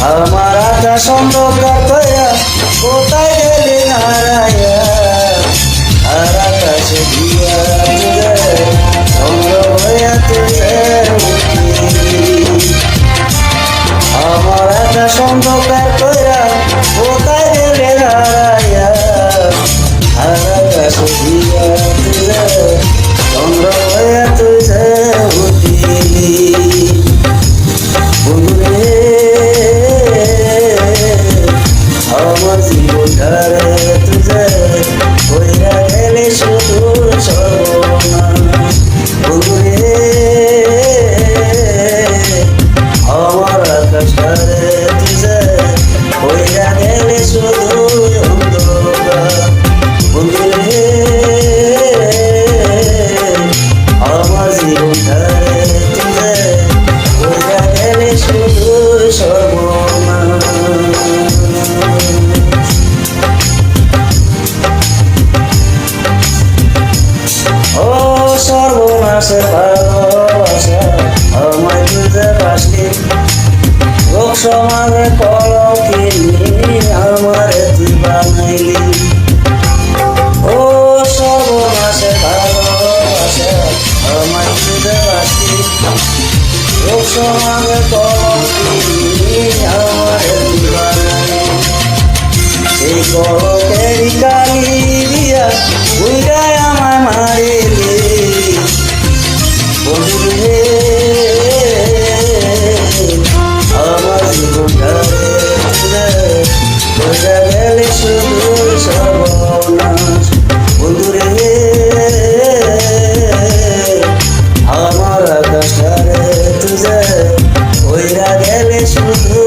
আমার আকাশ অন্ধকার কইরা কোথায় গেলি হারাইয়া, আর আকাশে দিয়া তুলে চন্দ্র হইয়া তুলে আমার আকাশ অন্ধকার কইরা কোথায় গেলি হারাইয়া, আর আকাশে দিয়া তুলে চন্দ্র হইয়া তুলে উঠিলি। বন্ধুরে আমার জীবনটারে তুঝে কইরা গেলে শুধু সর্বনাশ। বন্ধুরে আমার আকাশটারে তুঝে কইরা গেলে শুধু অন্ধকার। বন্ধুরে আমার জীবনটারে তুঝে কইরা গেলে শুধু সর্বনাশ। সর্বনাশের ভালোবাসা আমায় বুঝতে পারলি, লোক সমাজে কলঙ্কিনী আমারে তুই বানাইলি। ও সর্বনাশের ভালোবাসা আমায় বুঝতে পারলি, লোক সমাজে কলঙ্কিনী আমারে তুই বানাইলি। সেই কলঙ্কেরই কালি দিয়া উইরায় আমায় মারিলি। বন্ধুরে আমার জীবনটারে তুলে কইরা গেলে শুধু সর্বনাশ। বন্ধুরে আমার আকাশটারে তুলে কইরা গেলে শুধু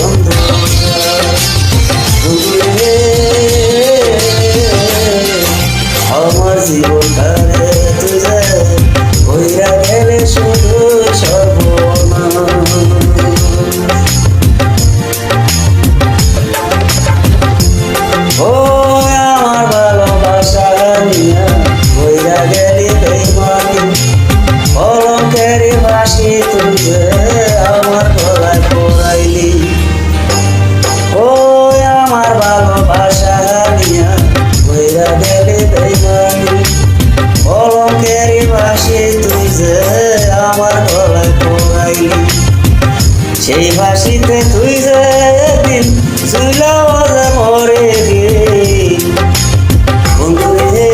অন্ধকার। বন্ধুরে আমার জীবনটারে তুলে কইরা গেলে শুধু সর্বনাশ। ও আমার ভালোবাসা নিয়া কইরা গেলি বেইমানি, কলঙ্কের ফাঁসি তুলে আমার গলায় পরাইলি। ও আমার ভালোবাসা নিয়া কইরা গেলি বেইমানি, কলঙ্কের ফাঁসি তুই যে আমার গলায় পরাইলি। সেই ফাঁসিতে তুই যে একদিন ঝুলাও যে মরে গেলি। বন্ধুরে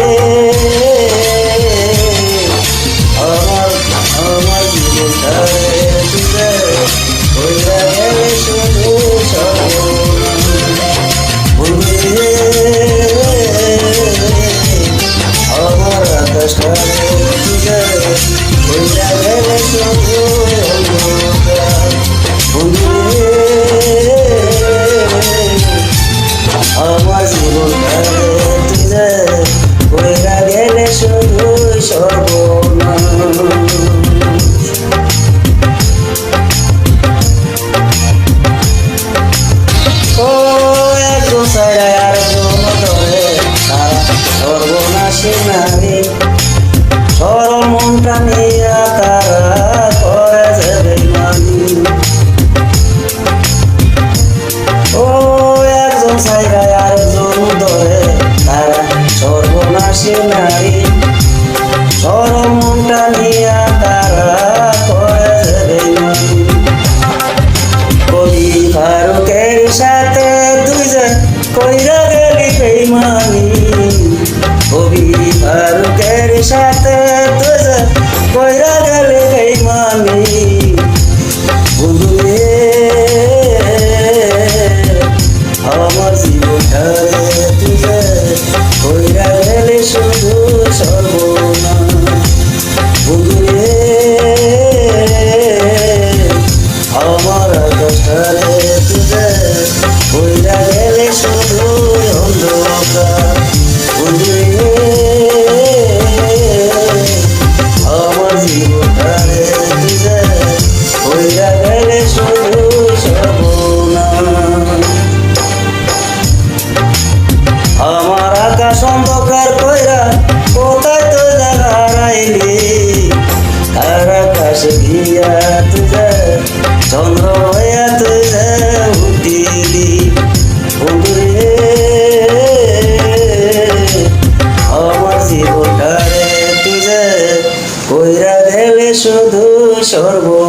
আমার জীবনটারে তুলে কইরা গেলে শুধু সর্বনাশ। বন্ধুরে আমার আকাশটারে তুলে কইরা গেলে শুধু অন্ধকার। বন্ধুরে আমার শুধু সর্বনাশ।